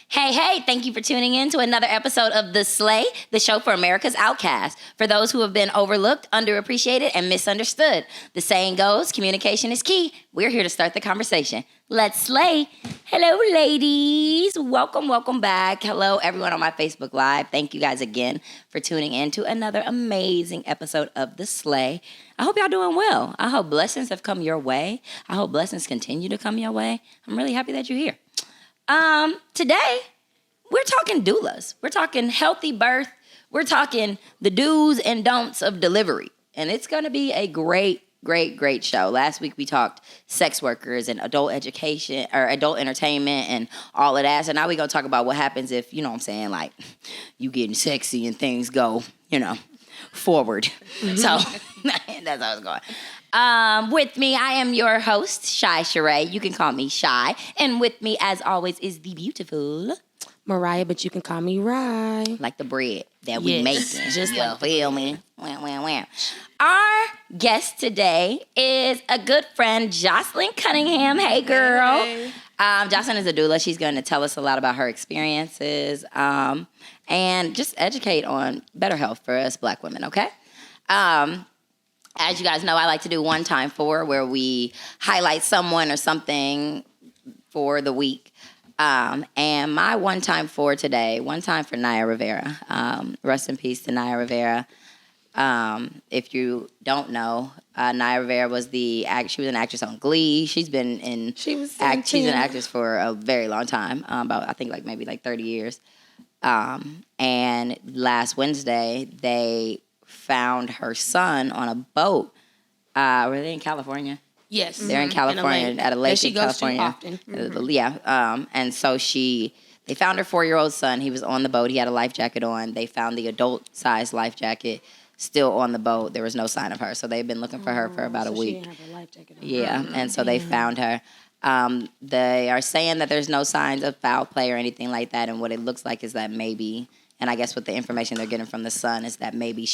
Hey, thank you for tuning in to another episode of The Slay, the show for America's outcasts. For those who have been overlooked, underappreciated, and misunderstood. The saying goes, communication is key. We're here to start the conversation. Let's slay. Hello, ladies. Welcome back. Hello, everyone on my Facebook Live. Thank you guys again for tuning in to another amazing episode of The Slay. I hope y'all doing well. I hope blessings have come your way. I hope blessings continue to come your way. I'm really happy that you're here. Today, we're talking doulas. We're talking healthy birth. We're talking the do's and don'ts of delivery. And it's going to be a great show. Last week, we talked sex workers and adult education or adult entertainment and all of that. So now we're going to talk about what happens if, you know what I'm saying, like you getting sexy and things go, forward. Mm-hmm. So that's how it's going. With me, I am your host, Shi Rye. You can call me Shi. And with me, as always, is the beautiful Mariah, but you can call me Rye. Like the bread that we making. Just you like feel me? Wham. Our guest today is a good friend, Joslyn Cunningham. Hey, girl. Hey. Joslyn is a doula. She's going to tell us a lot about her experiences and just educate on better health for us Black women, okay? As you guys know, I like to do One Time For, where we highlight someone or something for the week. And my one time for today, one time for Naya Rivera. Rest in peace to Naya Rivera. If you don't know, Naya Rivera was she was an actress on Glee. She's an actress for a very long time, about I think maybe 30 years. And last Wednesday they found her son on a boat. Were they in California? Yes. They're in California at a lake in California. She goes to often. Yeah. And so they found her 4-year-old son. He was on the boat. He had a life jacket on. They found the adult-sized life jacket still on the boat. There was no sign of her. So they've been looking for her for about a week. She didn't have a life jacket on. Yeah. And so they found her. They are saying that there's no signs of foul play or anything like that. And what it looks like is that maybe, and I guess what the information they're getting from the son is that maybe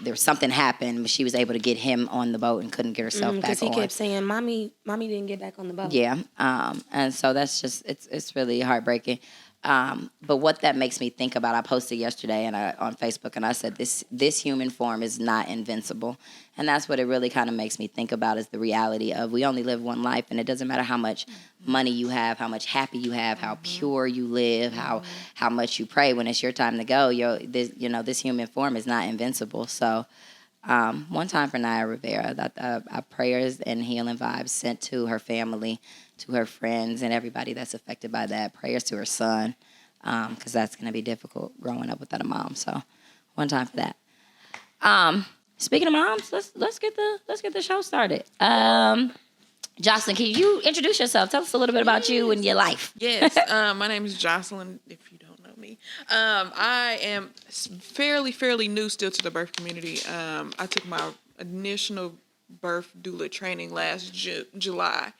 there was something happened, but she was able to get him on the boat and couldn't get herself back on. Because he kept saying, Mommy didn't get back on the boat. Yeah. And so that's just, it's really heartbreaking. But what that makes me think about, I posted yesterday on Facebook, and I said, this human form is not invincible. And that's what it really kind of makes me think about, is the reality of we only live one life, and it doesn't matter how much money you have, how much happy you have, how pure you live, how much you pray. When it's your time to go, this human form is not invincible. So one time for Naya Rivera, our prayers and healing vibes sent to her family, to her friends, and everybody that's affected by that. Prayers to her son, because that's going to be difficult growing up without a mom. So one time for that. Speaking of moms, let's get the show started. Joslyn, can you introduce yourself? Tell us a little bit about you and your life. Yes, my name is Joslyn, if you don't know me. I am fairly new still to the birth community. I took my initial birth doula training last July.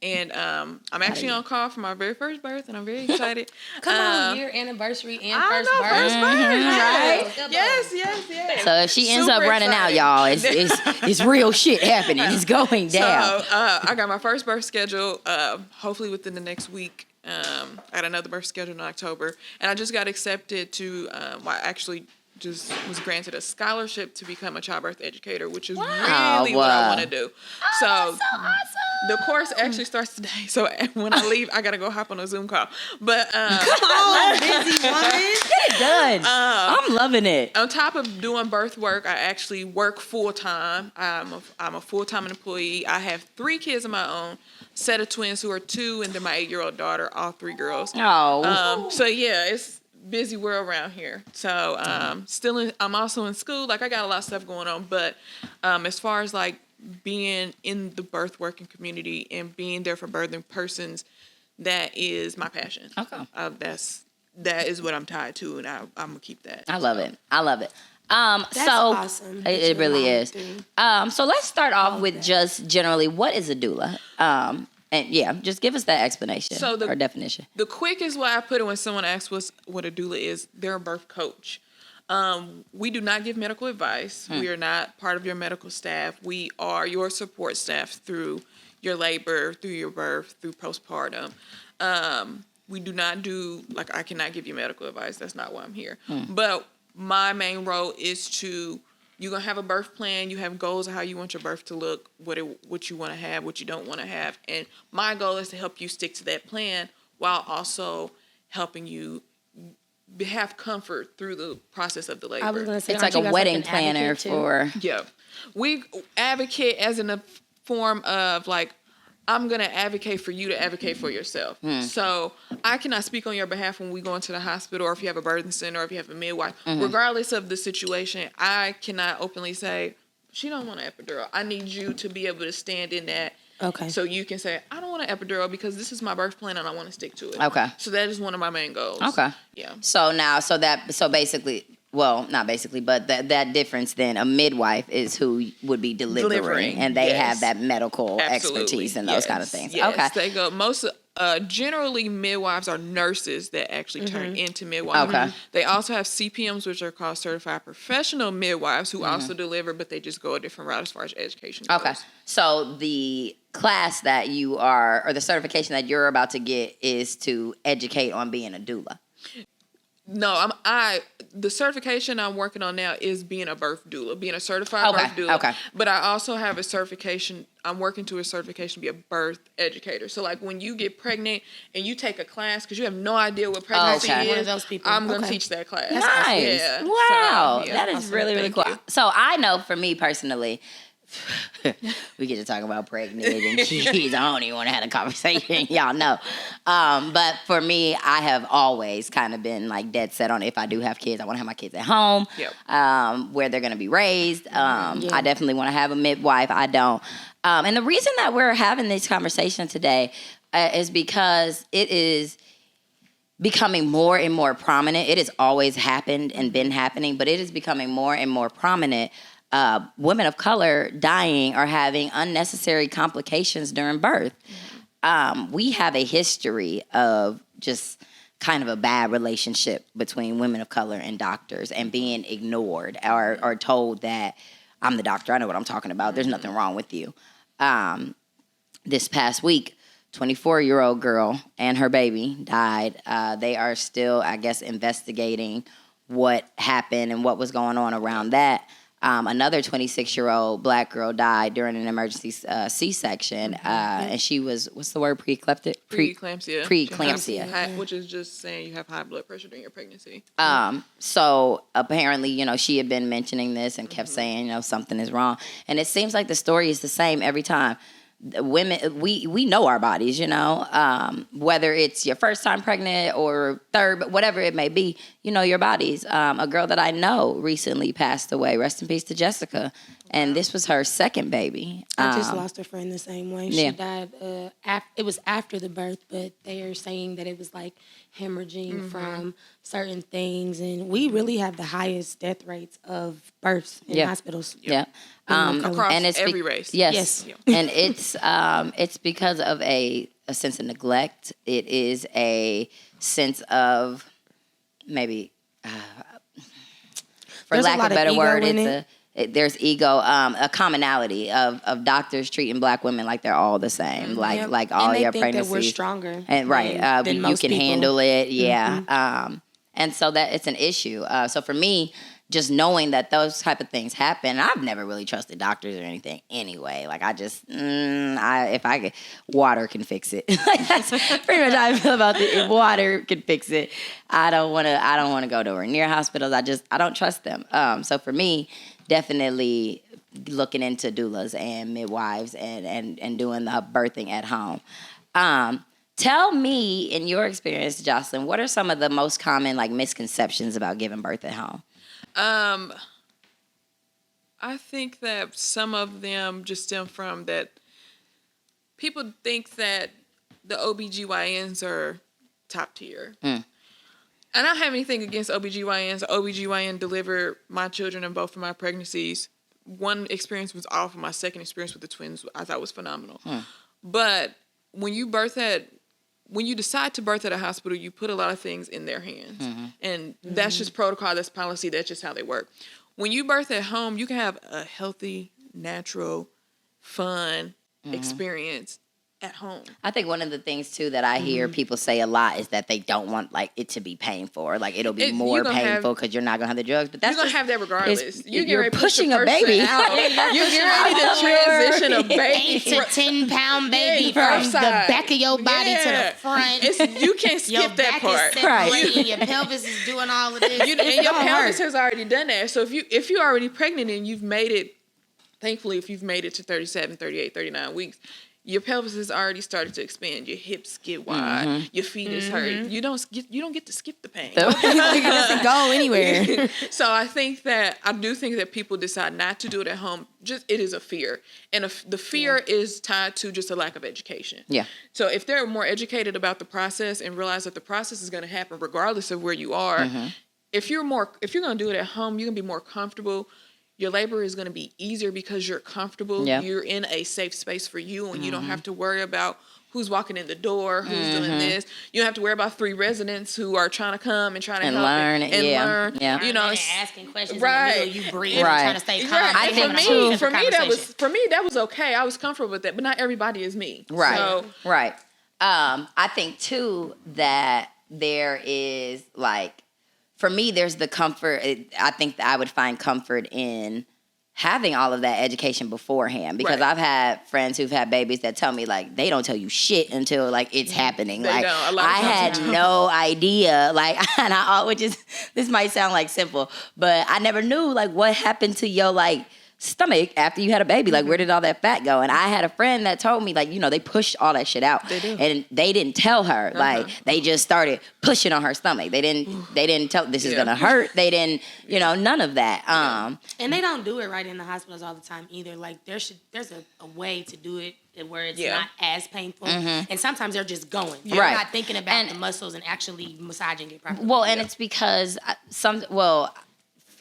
And I'm actually on call for my very first birth, and I'm very excited. Come on, year anniversary and first birth. Right? Yes. So if she ends up running out, y'all, it's real shit happening. It's going down. So I got my first birth scheduled, hopefully within the next week. I got another birth scheduled in October, and I just got accepted to. I actually just was granted a scholarship to become a childbirth educator, which is really what I want to do. So that's so awesome. The course actually starts today, so when I leave, I gotta go hop on a Zoom call. But come on, busy woman, get it done. I'm loving it. On top of doing birth work, I actually work full time. I'm a full time employee. I have 3 kids of my own, set of twins who are 2, and then my 8-year-old daughter, all 3 girls. Oh, so yeah, it's busy world around here. So I'm also in school. Like I got a lot of stuff going on, but as far as like being in the birth working community and being there for birthing persons, that is my passion. Okay. That is what I'm tied to, and I'm gonna keep that. I love it. That's awesome. It really is. So let's start off with just generally, what is a doula? And yeah, just give us that explanation or definition. The quickest way I put it when someone asks what a doula is, they're a birth coach. We do not give medical advice. We are not part of your medical staff. We are your support staff through your labor, through your birth, through postpartum. we do not do, like, I cannot give you medical advice. That's not why I'm here. But my main role is you're going to have a birth plan. You have goals of how you want your birth to look, what you want to have, what you don't want to have. And my goal is to help you stick to that plan while also helping you have comfort through the process of the labor. I was going to say, It's like a wedding planner for... Yeah. We advocate as in a form of, like, I'm going to advocate for you to advocate for yourself. So I cannot speak on your behalf when we go into the hospital, or if you have a birthing center, or if you have a midwife. Regardless of the situation, I cannot openly say, she don't want an epidural. I need you to be able to stand in that. Okay. So you can say, I don't want an epidural because this is my birth plan and I want to stick to it. Okay. So that is one of my main goals. Okay. Yeah. So basically, well, not basically, but that difference then, a midwife is who would be delivering and they have that medical expertise and those kind of things. Yes, okay. They go, generally midwives are nurses that actually turn into midwives. Okay. They also have CPMs, which are called certified professional midwives, who also deliver, but they just go a different route as far as education goes. Okay. So the class that you are, or the certification that you're about to get, is to educate on being a doula. No, the certification I'm working on now is being a birth doula, being a certified birth doula. Okay. But I also have a certification. I'm working to a certification to be a birth educator. So, like, when you get pregnant and you take a class because you have no idea what pregnancy is, one of those people. I'm going to teach that class. Nice. Yeah. Wow. So, that is really, really cool. So I know for me personally, we get to talk about pregnant and kids. I don't even want to have a conversation. Y'all know. But for me, I have always kind of been like dead set on, if I do have kids, I want to have my kids at home, where they're going to be raised. I definitely want to have a midwife. I don't. And the reason that we're having this conversation today is because it is becoming more and more prominent. It has always happened and been happening, but it is becoming more and more prominent. Women of color dying or having unnecessary complications during birth. We have a history of just kind of a bad relationship between women of color and doctors, and being ignored or told that I'm the doctor, I know what I'm talking about, there's nothing wrong with you. This past week, 24-year-old girl and her baby died. They are still, I guess, investigating what happened and what was going on around that. Another 26-year-old black girl died during an emergency C-section, and she was, what's the word, preeclampsia? Preeclampsia. Which is just saying you have high blood pressure during your pregnancy. So apparently, she had been mentioning this and kept saying, something is wrong. And it seems like the story is the same every time. Women, we know our bodies, whether it's your first time pregnant or third, but whatever it may be, your bodies. A girl that I know recently passed away. Rest in peace to Jessica. And this was her second baby. I just lost a friend the same way. She died, it was after the birth, but they are saying that it was like hemorrhaging from certain things. And we really have the highest death rates of births in hospitals. Yeah. Across and it's every race. Yes. And it's because of a sense of neglect. It is a sense of maybe, for There's lack of a better word, there's ego, a commonality of doctors treating black women like they're all the same, like all your pregnancies. That we're stronger, and than you can handle it, and so that it's an issue. So for me, just knowing that those type of things happen, I've never really trusted doctors or anything anyway. Like I just, if I could, water can fix it. Like that's pretty much how I feel about it. If water can fix it, I don't want to go to or near hospitals. I don't trust them. So for me, definitely looking into doulas and midwives and doing the birthing at home. Tell me, in your experience, Joslyn, what are some of the most common misconceptions about giving birth at home? I think that some of them just stem from that people think that the OBGYNs are top tier. And I don't have anything against OBGYNs. OBGYN delivered my children in both of my pregnancies. One experience was awful. My second experience with the twins I thought was phenomenal. But when you decide to birth at a hospital, you put a lot of things in their hands. And that's just protocol, that's policy, that's just how they work. When you birth at home, you can have a healthy, natural, fun experience at home. I think one of the things too that I hear people say a lot is that they don't want like it to be painful, or like it'll be more painful because you're not gonna have the drugs. But that's you're gonna have that regardless. You're pushing a baby out. You're getting ready to transition a baby, 8 to 10-pound baby from from the back of your body to the front. You can't skip your that back part. Is separating, your pelvis is doing all of this. And your pelvis has already done that. So if you're already pregnant and you've made it, thankfully, if you've made it to 37, 38, 39 weeks, your pelvis has already started to expand. Your hips get wide. Your feet is hurt. You don't get to skip the pain. It doesn't go anywhere. So I do think that people decide not to do it at home. Just it is a fear, and the fear is tied to just a lack of education. Yeah. So if they're more educated about the process and realize that the process is going to happen regardless of where you are, if you're going to do it at home, you're going to be more comfortable. Your labor is going to be easier because you're comfortable. Yeah. You're in a safe space for you, and you don't have to worry about who's walking in the door, who's doing this. You don't have to worry about 3 residents who are trying to come and trying to help learn. learn. Yeah. You know, and asking questions right. in the middle, you breathe, Right. trying to stay calm. Right. I And think for me that was okay. I was comfortable with that, but not everybody is me. Right. So, right. I think too that there is like, for me, there's the comfort. I think that I would find comfort in having all of that education beforehand, because I've had friends who've had babies that tell me like they don't tell you shit until like it's happening. They Like don't. A lot of I times had they no idea. Like, and which is, this might sound like simple, but I never knew like what happened to your like stomach after you had a baby. Like, where did all that fat go? And I had a friend that told me, like, they pushed all that shit out. They do. And they didn't tell her. Like, they just started pushing on her stomach. They didn't tell this is gonna hurt. They didn't, none of that. And they don't do it right in the hospitals all the time either. Like, there's a way to do it where it's not as painful. And sometimes they're just going. They're Right. not thinking about the muscles and actually massaging it properly. Well, and it's because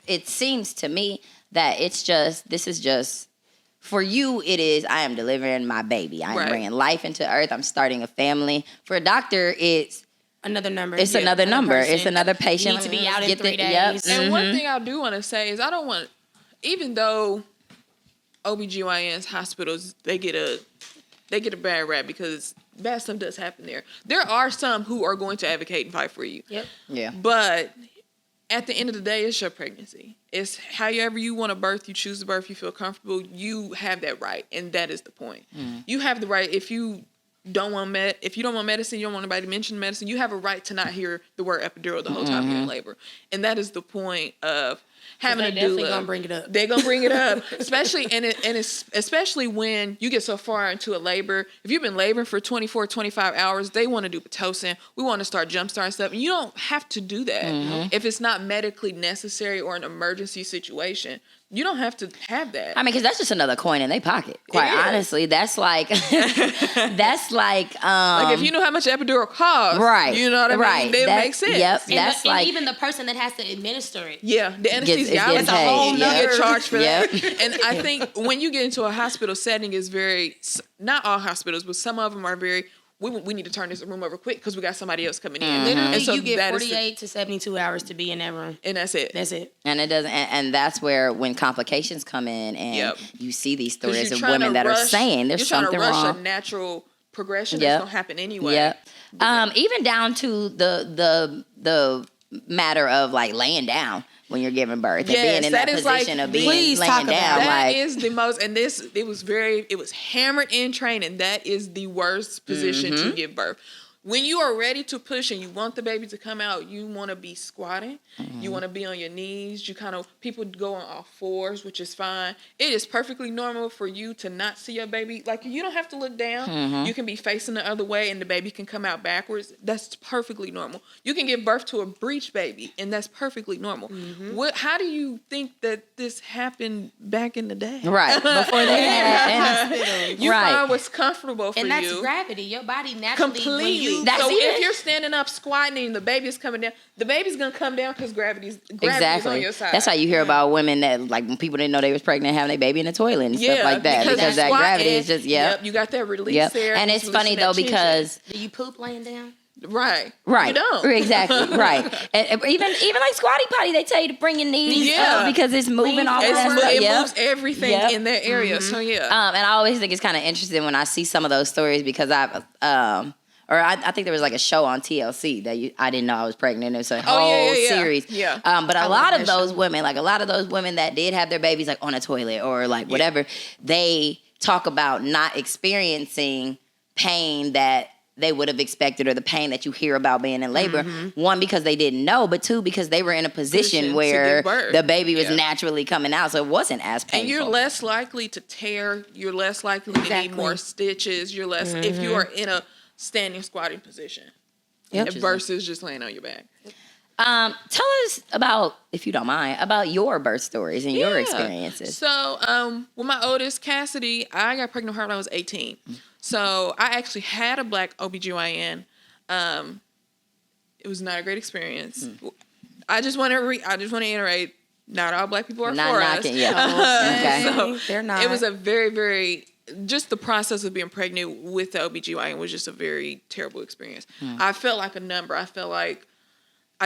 it seems to me that this is just, for you, it is, I am delivering my baby. I am bringing life into earth. I'm starting a family. For a doctor, it's another number. It's another number. person. It's another patient. You need to be out in 3 days. Yep. And one thing I do want to say is I don't want, even though OBGYNs, hospitals, they get a bad rap because bad stuff does happen there. There are some who are going to advocate and fight for you. Yep. Yeah. But at the end of the day, it's your pregnancy. It's however you want to birth, you choose to birth, you feel comfortable, you have that right. And that is the point. You have the right, if you don't want medicine, you don't want anybody to mention medicine, you have a right to not hear the word epidural the whole time you're in labor. And that is the point of having a doula. They're definitely gonna bring it up. They're gonna bring it up, especially when you get so far into a labor. If you've been laboring for 24, 25 hours, they want to do Pitocin. We want to start jumpstarting stuff, and you don't have to do that if it's not medically necessary or an emergency situation. You don't have to have that. I mean, because that's just another coin in their pocket. Quite honestly, that's like, like if you know how much epidural costs, right? You know what I mean? Right. It makes sense. Yep. And even the person that has to administer it. Yeah, the anesthesiologist, a whole you get charged for Yep. that. And I think when you get into a hospital setting, is very, not all hospitals, but some of them are very, we need to turn this room over quick because we got somebody else coming in. Literally, And so you get that 48 to 72 hours to be in that room. And that's it. That's it. And it doesn't, and that's where when complications come in, and you see these stories of women that are saying there's something wrong. You're trying to rush wrong. a natural progression that's gonna happen anyway. Yep. Even down to the matter of like laying down when you're giving birth and being in that position of being laying down. That is the most, and it was hammered in training. That is the worst position to give birth. When you are ready to push and you want the baby to come out, you want to be squatting. You want to be on your knees. People go on all fours, which is fine. It is perfectly normal for you to not see your baby. Like, you don't have to look down. You can be facing the other way and the baby can come out backwards. That's perfectly normal. You can give birth to a breech baby and that's perfectly normal. How do you think that this happened back in the day? Right. Before they had You find what's comfortable for you. And that's gravity. Your body naturally. Completely. So if you're standing up squatting and the baby's coming down, the baby's going to come down because gravity is on your side. That's how you hear about women that, like, when people didn't know they was pregnant, having their baby in the toilet and stuff like that. Because that gravity is just, you got that release there. And it's funny, though, because... Do you poop laying down? Right. Right. You don't. Exactly. Right. And even like squatty potty, they tell you to bring your knees up because it's moving all that stuff. It moves everything in that area. So yeah. And I always think it's kind of interesting when I see some of those stories because I think there was like a show on TLC that I didn't know I was pregnant. It was a whole series. Yeah. But a lot of those women that did have their babies like on a toilet or like whatever, they talk about not experiencing pain that they would have expected or the pain that you hear about being in labor. One, because they didn't know, but two, because they were in a position where the baby was naturally coming out, so it wasn't as painful. And you're less likely to tear. You're less likely to need more stitches. You're less if you are in a standing squatting position versus just laying on your back. Tell us about, if you don't mind, about your birth stories and your experiences. So, with my oldest, Cassidy, I got pregnant with her when I was 18. So I actually had a black OBGYN. It was not a great experience. I just want to reiterate, not all black people are not for knocking, us. Okay. So they're not. It was a very, very, just the process of being pregnant with the OBGYN was just a very terrible experience. I felt like a number. I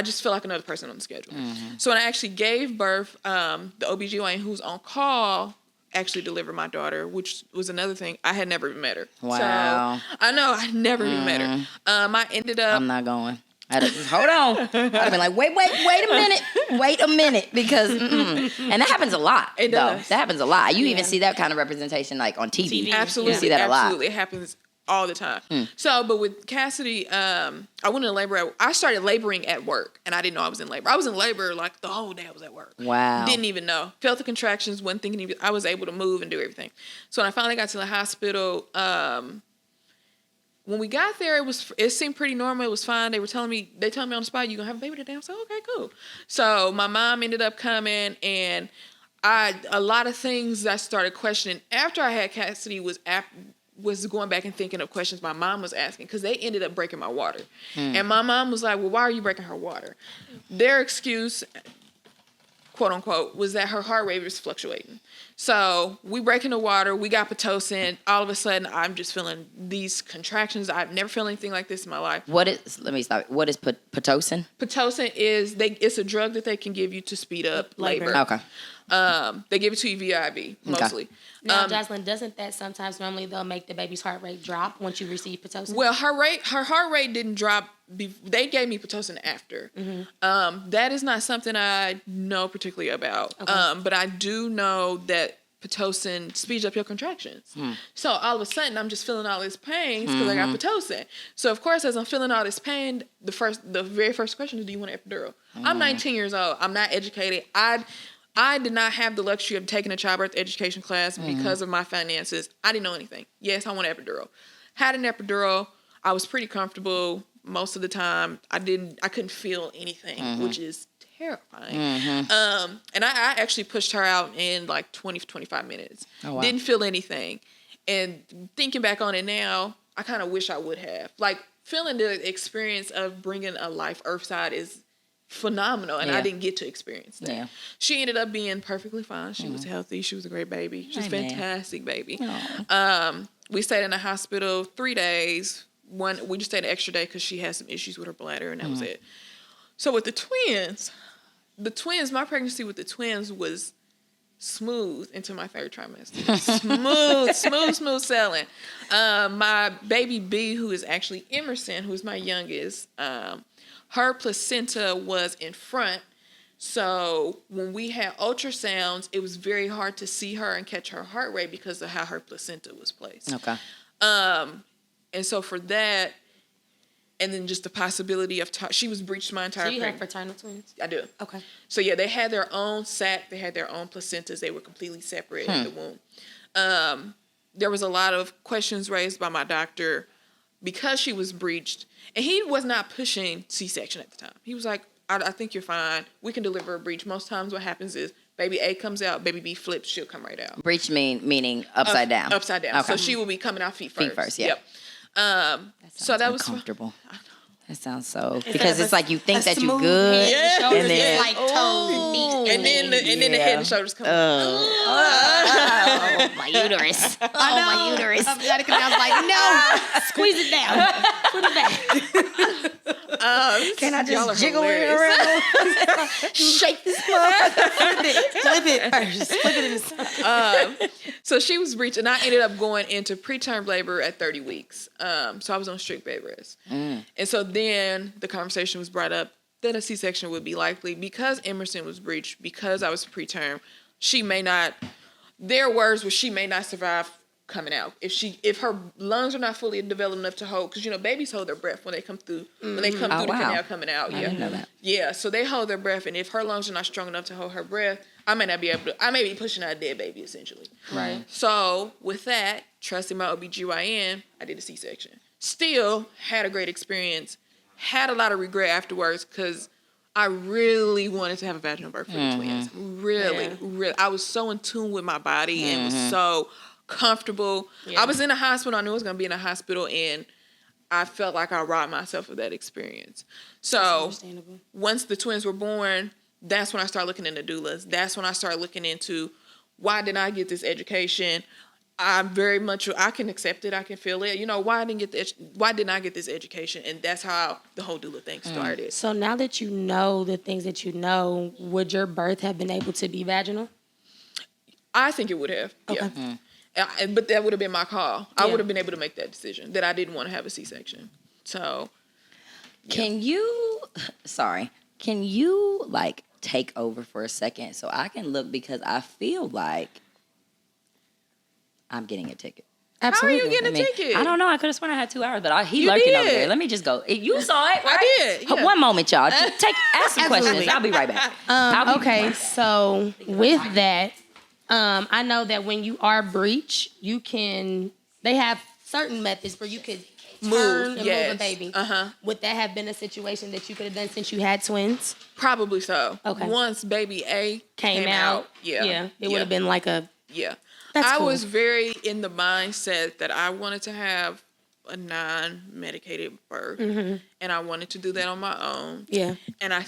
just felt like another person on the schedule. So when I actually gave birth, the OBGYN who was on call actually delivered my daughter, which was another thing. I had never even met her. Wow. So, I know, I never even met her. I ended up... I'm not going. Hold on. I'd have been like, wait a minute, because, and that happens a lot. It does. Though. That happens a lot. You even see that kind of representation like on TV. Absolutely. You see that a lot. Absolutely. It happens all the time. So, but with Cassidy, I went into labor. I started laboring at work, and I didn't know I was in labor. I was in labor like the whole day I was at work. Wow. Didn't even know. Felt the contractions, wasn't thinking I was able to move and do everything. So when I finally got to the hospital, when we got there, it seemed pretty normal. It was fine. They told me on the spot, "You gonna have a baby today?" I was like, "Okay, cool." So my mom ended up coming, and a lot of things I started questioning after I had Cassidy was going back and thinking of questions my mom was asking, because they ended up breaking my water. And my mom was like, "Well, why are you breaking her water?" Their excuse, quote unquote, was that her heart rate was fluctuating. So we breaking the water, we got Pitocin. All of a sudden, I'm just feeling these contractions. I've never felt anything like this in my life. Let me stop. What is Pitocin? Pitocin it's a drug that they can give you to speed up labor. Okay. They give it to you via IV, mostly. Now, Joslyn, doesn't that sometimes normally they'll make the baby's heart rate drop once you receive Pitocin? Well, her heart rate didn't drop. They gave me Pitocin after. That is not something I know particularly about. Okay. But I do know that Pitocin speeds up your contractions. So all of a sudden, I'm just feeling all this pain because I got Pitocin. So of course, as I'm feeling all this pain, the very first question is, "Do you want an epidural?" I'm 19 years old. I'm not educated. I did not have the luxury of taking a childbirth education class because of my finances. I didn't know anything. Yes, I want an epidural. Had an epidural. I was pretty comfortable most of the time. I couldn't feel anything, which is terrifying. And I actually pushed her out in like 20, 25 minutes. Oh, wow. Didn't feel anything. And thinking back on it now, I kind of wish I would have. Like, feeling the experience of bringing a life earthside is phenomenal, and I didn't get to experience that. Yeah. She ended up being perfectly fine. She was healthy. She was a great baby. She was a fantastic baby. We stayed in the hospital 3 days. We just stayed an extra day because she had some issues with her bladder, and that was it. So with the twins, my pregnancy with the twins was smooth into my third trimester. smooth sailing. My baby B, who is actually Emerson, who's my youngest, her placenta was in front. So when we had ultrasounds, it was very hard to see her and catch her heart rate because of how her placenta was placed. Okay. And so for that, and then just the possibility of she was breached my entire. So you have fraternal twins? I do. Okay. So yeah, they had their own sac. They had their own placentas. They were completely separate in the womb. There was a lot of questions raised by my doctor because she was breached, and he was not pushing C-section at the time. He was like, I think you're fine. We can deliver a breech. Most times what happens is baby A comes out, baby B flips, she'll come right out. Breech meaning upside down? Upside down. Okay. So she will be coming out feet first. Feet first, yeah. Yep. So that was uncomfortable. That sounds so, because it's like you think that you're good, and then like toes, feet, and then the head and shoulders come. My uterus. My uterus. I was like, no, squeeze it down, put it back. Can I y'all are just jiggle it hilarious. around? Shake this motherfucker. Flip it first. Flip it in the side. So she was breached, and I ended up going into preterm labor at 30 weeks. So I was on strict bed rest. And so then the conversation was brought up that a C-section would be likely because Emerson was breached, because I was preterm. She may not, their words were she may not survive coming out. If her lungs are not fully developed enough to hold, because babies hold their breath when they come through, the canal coming out. I didn't know that. Yeah, so they hold their breath, and if her lungs are not strong enough to hold her breath, I may be pushing out a dead baby, essentially. Right. So with that, trusting my OBGYN, I did a C-section. Still had a great experience, had a lot of regret afterwards, because I really wanted to have a vaginal birth for the twins. Really. I was so in tune with my body and was so comfortable. Yeah. I was in a hospital. I knew I was going to be in a hospital, and I felt like I robbed myself of that experience. So once the twins were born, that's when I started looking into doulas. That's when I started looking into why didn't I get this education? I can accept it. I can feel it. Why didn't I get this education? And that's how the whole doula thing started. So now that you know the things that you know, would your birth have been able to be vaginal? I think it would have. Okay. Yeah. But that would have been my call. I would have been able to make that decision that I didn't want to have a C-section. So, yeah. Can you take over for a second so I can look, because I feel like I'm getting a ticket. Absolutely. How are you getting a ticket? I don't know. I could have sworn I had 2 hours, but he's lurking over there. Let me just go. You saw it, right? I did. Yeah. One moment, y'all. Just ask some questions. I'll be right back. Okay, so with that, I know that when you are breech, they have certain methods where you could turn and move a baby. Would that have been a situation that you could have done since you had twins? Probably so. Okay. Once baby A came out, it would have been like a... Yeah. That's cool. I was very in the mindset that I wanted to have a non-medicated birth, and I wanted to do that on my own. Yeah. And I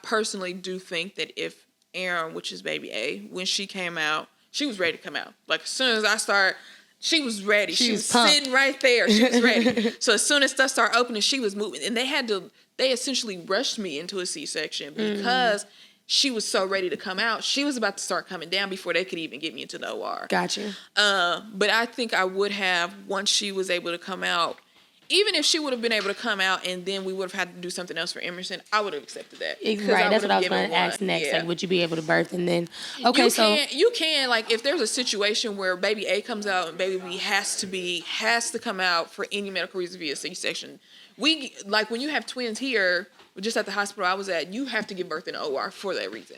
personally do think that if Aaron, which is baby A, when she came out, she was ready to come out. Like, as soon as I started, she was ready. She was sitting right there. She was ready. So as soon as stuff started opening, she was moving. And they essentially rushed me into a C-section because she was so ready to come out. She was about to start coming down before they could even get me into the OR. Gotcha. But I think I would have, once she was able to come out, even if she would have been able to come out and then we would have had to do something else for Emerson, I would have accepted that. Right, that's what I was going to ask next. Yeah. Like, would you be able to birth and then... Okay, you can, like, if there's a situation where baby A comes out and baby B has to come out for any medical reason via C-section, when you have twins here, just at the hospital I was at, you have to give birth in the OR for that reason.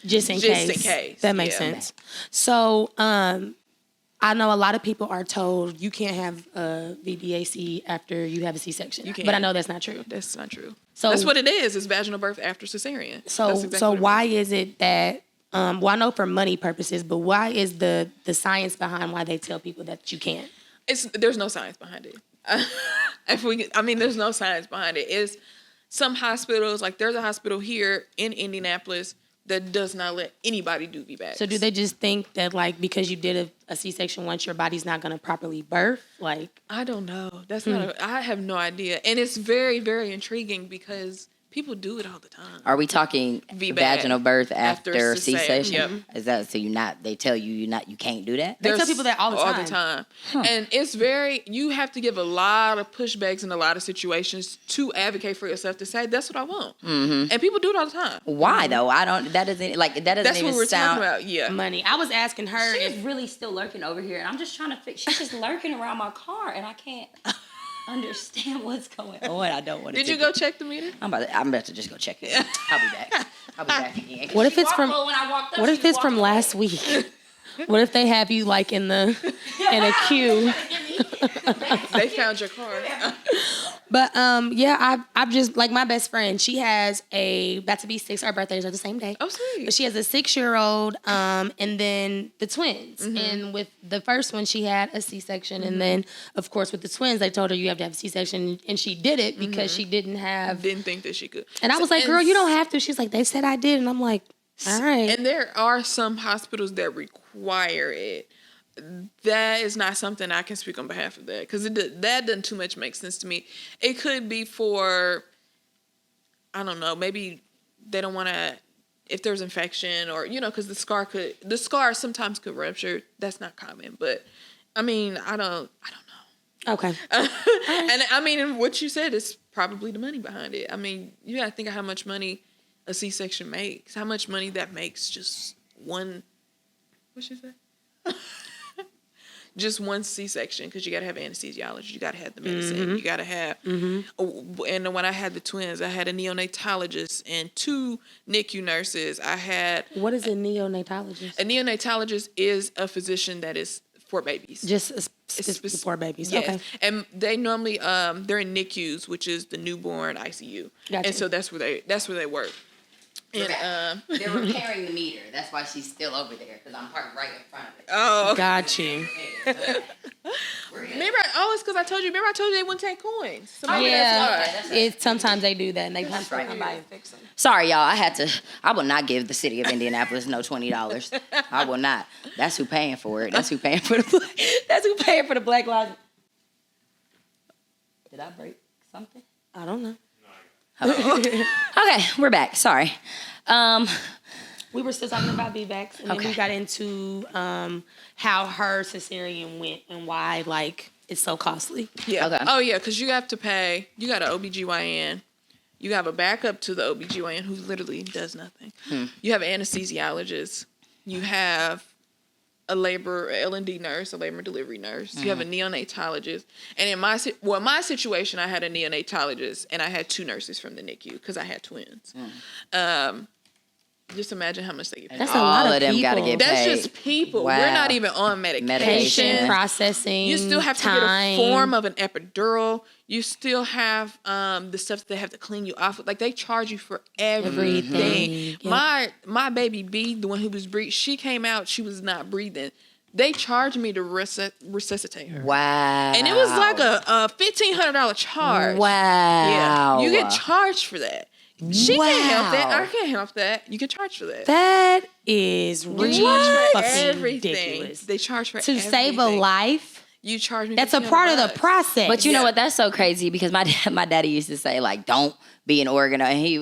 Just in case. That makes sense. So, I know a lot of people are told you can't have a VBAC after you have a C-section. You can. But I know that's not true. That's not true. So that's what it is. It's vaginal birth after cesarean. So why is it that, I know for money purposes, but why is the science behind why they tell people that you can't? There's no science behind it. There's no science behind it. It's some hospitals, like there's a hospital here in Indianapolis that does not let anybody do VBACs. So do they just think that, like, because you did a C-section once, your body's not going to properly birth? Like, I don't know. I have no idea. And it's very, very intriguing because people do it all the time. Are we talking vaginal birth after C-section? Yep. Is that so? They tell you you can't do that? They tell people that all the time. And it's you have to give a lot of pushbacks in a lot of situations to advocate for yourself to say that's what I want. And people do it all the time. Why though? That doesn't that's even what we're sound talking about. Yeah, money. I was asking her. She's really still lurking over here, and I'm just trying to fix. She's just lurking around my car, and I can't understand what's going on. I don't want to. Did you go check the meter? I'm about to just go check it. I'll be back again. What if it's from last week? What if they have you like in a queue? They found your car. But I've just, like, my best friend, she has about to be 6. Our birthdays are the same day. Oh, sweet. But she has a 6-year-old, and then the twins. And with the first one, she had a C-section, and then, of course, with the twins, they told her you have to have a C-section, and she did it because she didn't think that she could. And I was like, girl, you don't have to. She's like, they said I did, and I'm like, all right. And there are some hospitals that require it. That is not something I can speak on behalf of that, because that doesn't too much make sense to me. It could be for I don't know, maybe they don't want to, if there's infection or, because the scar sometimes could rupture. That's not common, but I mean, I don't know. Okay. And I mean, what you said is probably the money behind it. I mean, you got to think of how much money a C-section makes, how much money that makes just one, what'd she say? Just one C-section, because you got to have anesthesiology, you got to have the medicine, you got to have, and when I had the twins, I had a neonatologist and 2 NICU nurses. I had... What is a neonatologist? A neonatologist is a physician that is for babies. Just for babies, yes. Okay. And they normally, they're in NICUs, which is the newborn ICU. Gotcha. And so that's where they work. And they're repairing the meter. That's why she's still over there, because I'm parked right in front of it. Oh, got you. It's because I told you they wouldn't take coins. That's right. Sometimes they do that, and they punch right by and fix them. Sorry, y'all. I will not give the city of Indianapolis no $20. I will not. That's who paying for it. That's who paying for the Black Lives. Did I break something? I don't know. Okay, we're back. Sorry. We were still talking about VBACs, and then we got into how her cesarean went and why, it's so costly. Yeah. Okay. Oh, yeah, because you have to pay. You got an OBGYN. You have a backup to the OBGYN who literally does nothing. You have an anesthesiologist. You have a L&D nurse, a labor and delivery nurse. You have a neonatologist. And in my situation, I had a neonatologist, and I had 2 nurses from the NICU because I had twins. Just imagine how much they get paid. That's a lot of them people. gotta get paid. That's just people. Wow. We're not even on medication. Processing. You still have to get a form of an epidural. You still have the stuff that they have to clean you off. Like, they charge you for everything. Yep. My baby B, the one who was breathing, she came out, she was not breathing. They charged me to resuscitate her. Wow. And it was like a $1,500 charge. Wow. Yeah. You get charged for that. She can't help that. I can't help that. You can charge for that. That is ridiculous. They charge for everything. To save a life. You charge me. That's a part of the process. But you know what? That's so crazy, because my daddy used to say, don't be an organ donor. And he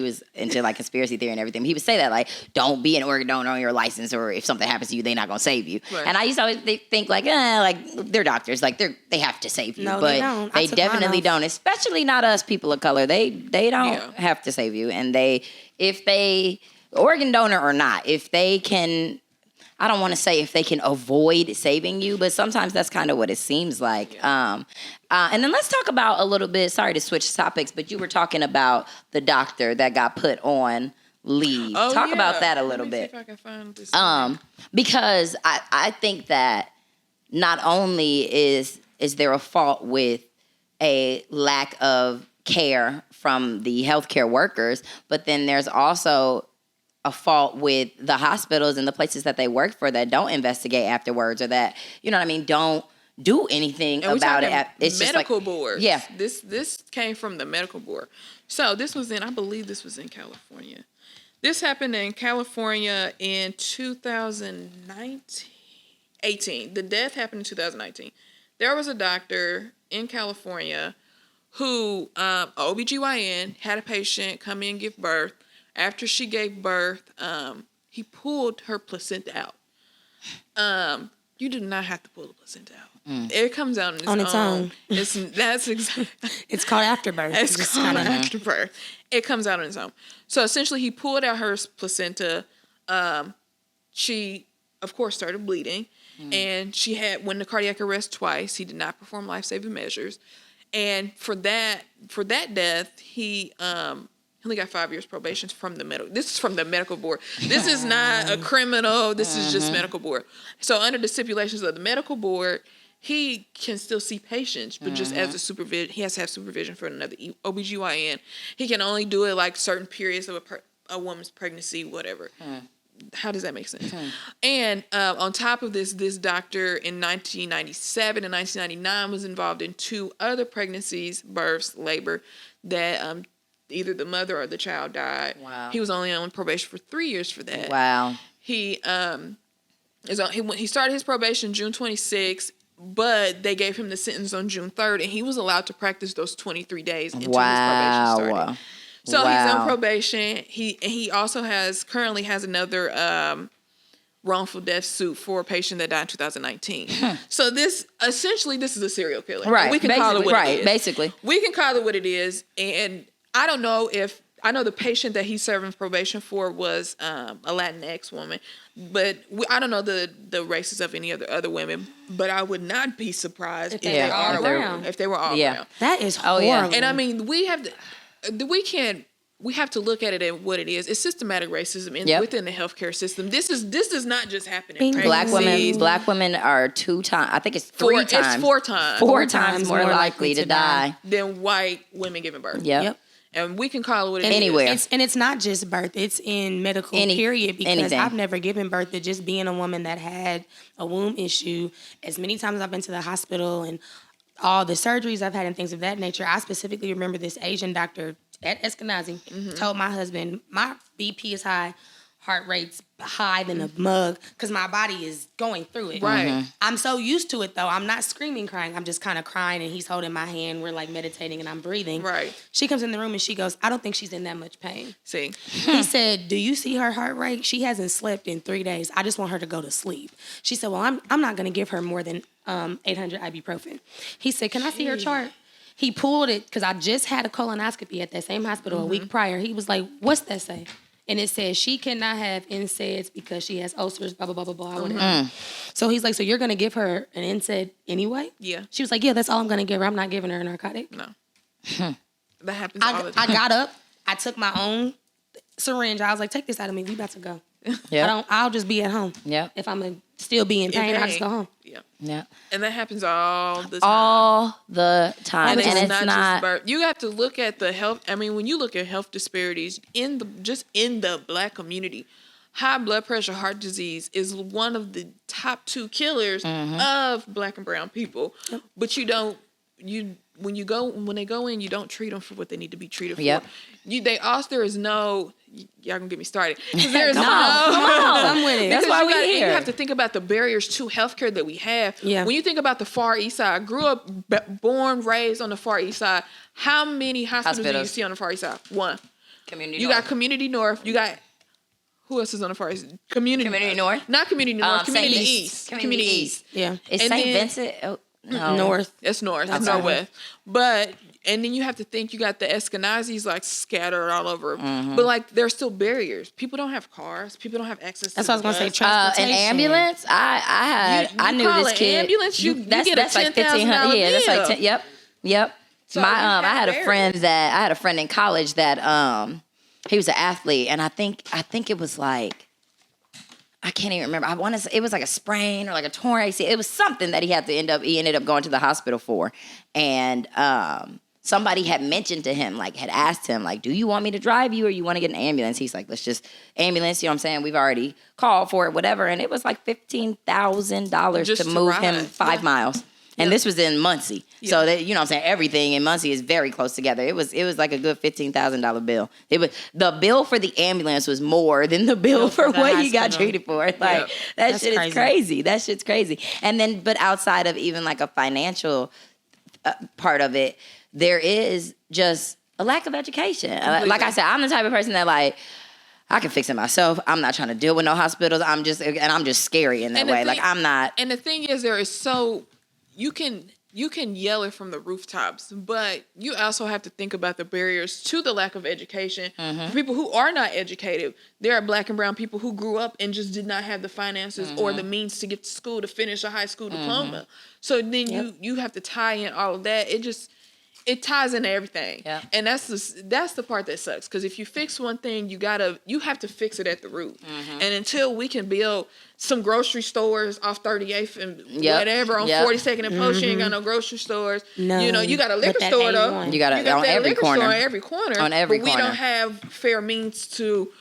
was into conspiracy theory and everything. He would say that, don't be an organ donor on your license, or if something happens to you, they're not gonna save you. Right. And I used to always think they're doctors, they have to save you, no, but they don't. They definitely don't. Especially not us people of color. They don't have to save you, and if they organ donor or not, if they can. I don't want to say if they can avoid saving you, but sometimes that's kind of what it seems like. And then let's talk about a little bit, sorry to switch topics, but you were talking about the doctor that got put on leave. Talk about that a little bit. See if I can find this because I think that not only is there a fault with a lack of care from the healthcare workers, but then there's also a fault with the hospitals and the places that they work for that don't investigate afterwards, or that, don't do anything about it. It's medical just board. Yeah. This came from the medical board. So I believe this was in California. This happened in California in 2018. The death happened in 2019. There was a doctor in California who, OBGYN, had a patient come in and give birth. After she gave birth, he pulled her placenta out. You do not have to pull the placenta out. It comes out on its own. It's called afterbirth. It's called afterbirth. It comes out on its own. So essentially, he pulled out her placenta. She, of course, started bleeding, and she went into cardiac arrest twice. He did not perform life-saving measures, and for that death, he only got 5 years probation from the medical. This is from the medical board. This is not a criminal. This is just medical board. So under the stipulations of the medical board, he can still see patients, but just as a supervision, he has to have supervision for another OBGYN. He can only do it certain periods of a woman's pregnancy, whatever. How does that make sense? And on top of this doctor in 1997 and 1999 was involved in 2 other pregnancies, births, labor, that either the mother or the child died. Wow. He was only on probation for 3 years for that. Wow. He started his probation June 26th, but they gave him the sentence on June 3rd, and he was allowed to practice those 23 days until his probation started. So he's Wow. on probation. He also currently has another wrongful death suit for a patient that died in 2019. So this is a serial killer. Right. We can call it what it is. Basically. We can call it what it is. And I don't know I know the patient that he's serving probation for was a Latinx woman, but I don't know the races of any other women. But I would not be surprised if they were all brown. That is horrible. Yeah. And I mean, we have to look at it at what it is. It's systematic racism within the healthcare system. This does not just happen in pregnancies. Black women are 2 times. I think it's 3 times. It's 4 times. 4 times more likely to die than white women giving birth. Yep. And we can call it what it Anywhere. is. And it's not just birth. It's in medical period, because anything. I've never given birth, but just being a woman that had a womb issue, as many times as I've been to the hospital and all the surgeries I've had and things of that nature, I specifically remember this Asian doctor at S.L.A.Y told my husband, my BP is high, heart rate's high than a mug, because my body is going through it. Right. I'm so used to it, though. I'm not screaming, crying. I'm just kind of crying, and he's holding my hand. We're, like, meditating, and I'm breathing. Right. She comes in the room, and she goes, I don't think she's in that much pain. See. He said, do you see her heart rate? She hasn't slept in 3 days. I just want her to go to sleep. She said, well, I'm not going to give her more than 800 ibuprofen. He said, can I see her chart? He pulled it, because I just had a colonoscopy at that same hospital a week prior. He was like, what's that say? And it says she cannot have NSAIDs because she has ulcers, blah, blah, blah, blah, blah. So he's like, so you're going to give her an NSAID anyway? Yeah. She was like, yeah, that's all I'm going to give her. I'm not giving her a narcotic. No. That happens all the time. I got up. I took my own syringe. I was like, take this out of me. We about to go. Yeah. I'll just be at home. Yeah. If I'm going to still be in pain, I'll just go home. Yeah. Yeah. And that happens all the time. All the time. And it's not not just birth. You have to look at the health. I mean, when you look at health disparities in the Black community, high blood pressure, heart disease is one of the top 2 killers of Black and brown people. But when they go in, you don't treat them for what they need to be treated for. Yep. There is no. Y'all gonna get me started. There is Come on. I'm with it. That's why we're you here. have to think about the barriers to healthcare that we have. Yeah. When you think about the Far East Side, I grew up, born, raised on the Far East Side. How many hospitals do you see on the Far East Side? One. Community You North. got Community North. You got who else is on the Far East? Community North? Not Community North. Community Saint East. Community East. Yeah. Is And St. then- Vincent? Oh, no. North. It's North. It's Okay. Northwest. And then you have to think you got the Eskenazis like scattered all over. But like there's still barriers. People don't have cars. People don't have access That's to what I was going to say. bus. Transportation. An ambulance? I knew call this an kid. ambulance, you get a that's like $10,000 $1,500. Yeah, that's like bill. Yep. So I you have had a barriers. I had a friend in college that he was an athlete, and I think it was like, I can't even remember. I want to say it was like a sprain or like a torn ACL. It was something that he ended up going to the hospital for, and somebody had mentioned to him, like had asked him, like, do you want me to drive you or you want to get an ambulance? He's like, let's just ambulance. You know what I'm saying? We've already called for it, whatever. And it was like $15,000 Just to to move ride. him 5 miles. And this was in Muncie. So that, you know what I'm saying, everything in Muncie is very close together. It was like a good $15,000 bill. The bill for the ambulance was more than the bill for the what he got hospital. treated for. Like that That's shit is crazy. That shit's crazy. And then, but outside of even like a financial part of it, there is just a lack of education. Like I said, I'm the type of person that like, I can fix it myself. I'm not trying to deal with no hospitals. I'm just scary in that way. Like I'm not. And the thing is, you can yell it from the rooftops, but you also have to think about the barriers to the lack of education. For people who are not educated, there are Black and brown people who grew up and just did not have the finances or the means to get to school to finish a high school diploma. So then you have to tie in all of that. It ties into everything. Yeah. And that's the part that sucks. Because if you fix one thing, you have to fix it at the root. And until we can build some grocery stores off 38th and whatever on 42nd and Post, you ain't got no grocery stores. No. You got a liquor But that store ain't though. one. You got that on every liquor corner. store on every corner. On every but we corner. don't have fair means to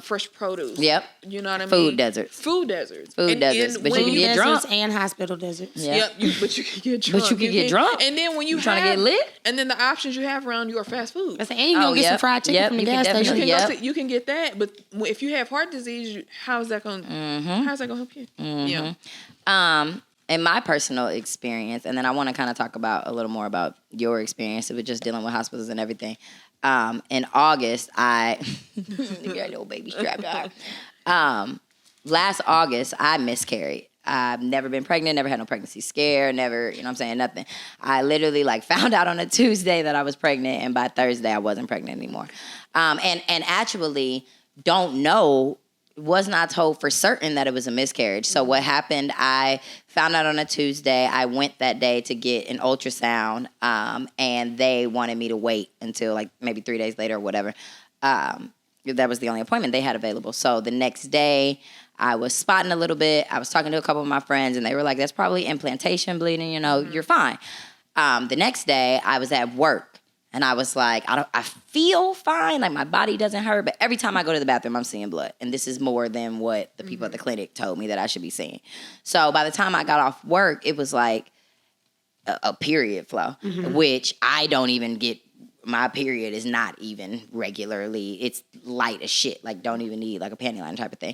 fresh produce. Yep. You know what I mean? Food deserts. Food deserts. Food And deserts. But when you can get drunk. Deserts and hospital deserts. Yeah. Yep, but you can get drunk. But you can get drunk. And then when you trying to get lit? And then the options you have around you are fast food. I said, and you can get some fried chicken from the you can gas station. definitely- You can get that, but if you have heart disease, how's that going? How's that going to help you? Yeah. in my personal experience, and then I want to kind of talk about a little more about your experience of just dealing with hospitals and everything. In August, I got a little baby strapped to her. Last August, I miscarried. I've never been pregnant, never had no pregnancy scare, never, you know what I'm saying, nothing. I literally found out on a Tuesday that I was pregnant, and by Thursday I wasn't pregnant anymore. And actually don't know, was not told for certain that it was a miscarriage. So what happened, I found out on a Tuesday. I went that day to get an ultrasound, and they wanted me to wait until maybe 3 days later or whatever. That was the only appointment they had available. So the next day, I was spotting a little bit. I was talking to a couple of my friends, and they were like, that's probably implantation bleeding, you're fine. The next day, I was at work, and I was like, I feel fine, my body doesn't hurt, but every time I go to the bathroom, I'm seeing blood, and this is more than what the people at the clinic told me that I should be seeing. So by the time I got off work, it was like a period flow, which I don't even get. My period is not even regularly. It's light as shit. Don't even need a panty line type of thing.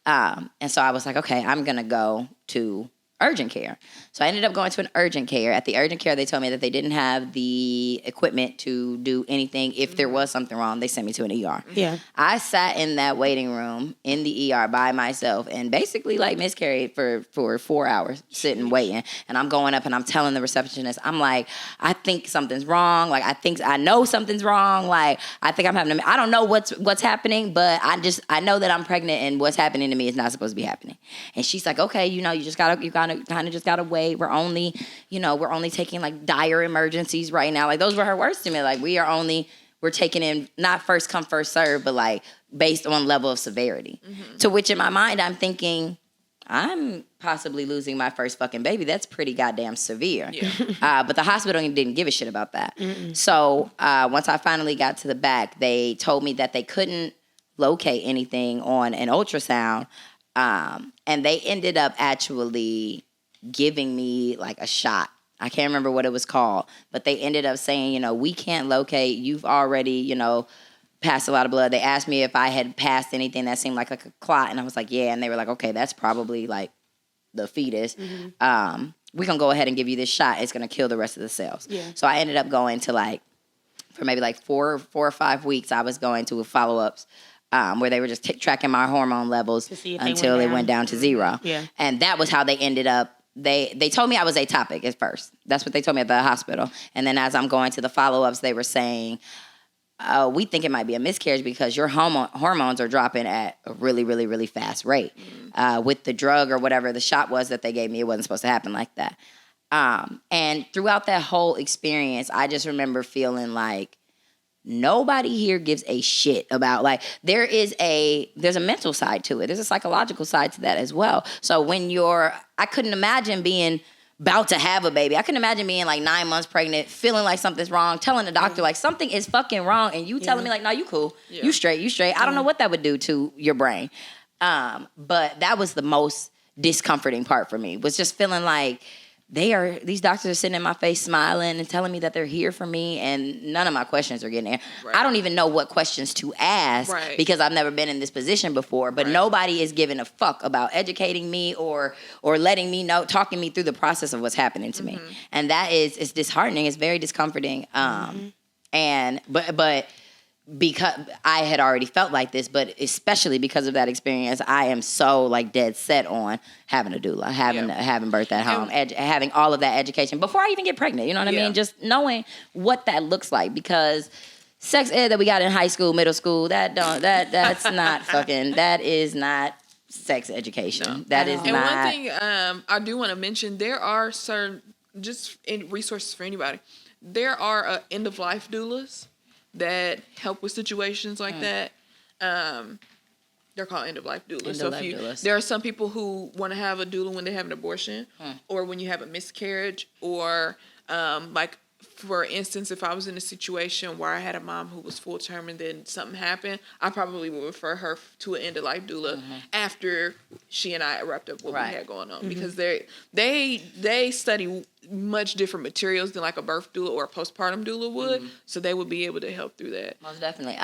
And so I was like, okay, I'm going to go to urgent care. So I ended up going to an urgent care. At the urgent care, they told me that they didn't have the equipment to do anything. If there was something wrong, they sent me to an ER. Yeah. I sat in that waiting room in the ER by myself and basically miscarried for 4 hours sitting waiting. And I'm going up and I'm telling the receptionist, I'm like, I think something's wrong. I know something's wrong. I think I'm having I don't know what's happening, but I know that I'm pregnant and what's happening to me is not supposed to be happening. And she's like, okay, you kind of just gotta wait. We're only taking dire emergencies right now. Those were her words to me. We're taking in not first come, first serve, but based on level of severity. To which in my mind, I'm thinking, I'm possibly losing my first fucking baby. That's pretty goddamn severe. Yeah. But the hospital didn't give a shit about that. So once I finally got to the back, they told me that they couldn't locate anything on an ultrasound. And they ended up actually giving me a shot. I can't remember what it was called, but they ended up saying, we can't locate. You've already, passed a lot of blood. They asked me if I had passed anything that seemed like a clot, and I was like, yeah. And they were like, okay, that's probably the fetus. We're going to go ahead and give you this shot. It's going to kill the rest of the cells. Yeah. So I ended up going to for maybe 4 or 5 weeks, I was going to follow-ups. Where they were just tracking my hormone levels until they went down to 0. Yeah. And that was how they ended up. They told me I was atopic at first. That's what they told me at the hospital. And then as I'm going to the follow-ups, they were saying, we think it might be a miscarriage because your hormones are dropping at a really, really, really fast rate. With the drug or whatever the shot was that they gave me, it wasn't supposed to happen like that. And throughout that whole experience, I just remember feeling nobody here gives a shit about there's a mental side to it. There's a psychological side to that as well. So when I couldn't imagine being about to have a baby. I couldn't imagine being 9 months pregnant, feeling like something's wrong, telling the doctor something is fucking wrong, and you telling me no, you cool, you straight. I don't know what that would do to your brain. But that was the most discomforting part for me, was just feeling these doctors are sitting in my face smiling and telling me that they're here for me, and none of my questions are getting there. Right. I don't even know what questions to ask because I've never been in this position before, but nobody is giving a fuck about educating me or letting me know, talking me through the process of what's happening to me. And that it's disheartening. It's very discomforting. But because I had already felt like this, but especially because of that experience, I am so dead set on having a doula, having birth at home, having all of that education before I even get pregnant. You know what I mean? Just knowing what that looks like, because sex ed that we got in high school, middle school, that's not fucking, that is not sex education. No. That is and not. And one thing I do want to mention, there are certain just resources for anybody. There are end of life doulas that help with situations like that. They're called end-of-life doulas. There are some people who want to have a doula when they have an abortion or when you have a miscarriage, or for instance, if I was in a situation where I had a mom who was full-term and then something happened, I probably would refer her to an end-of-life doula after she and I wrapped up what we had going on, because they study much different materials than like a birth doula or a postpartum doula would. So they would be able to help through that. Most definitely.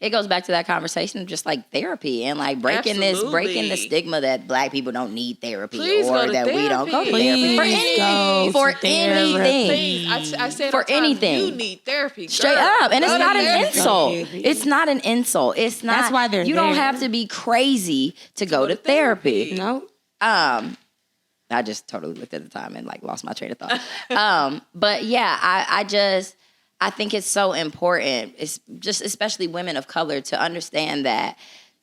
It goes back to that conversation of just like therapy and like breaking the stigma that Black people don't need therapy Please or go to that we don't go to therapy Please for go anything. to For therapy. anything. I said For all the time, anything. you need therapy. Straight girl. up. And it's Go to not an therapy. insult. It's not an insult. It's not. That's why they're You don't there. have to be crazy to go to therapy. No. I just totally looked at the time and like lost my train of thought. But yeah, I think it's so important. It's just especially women of color to understand that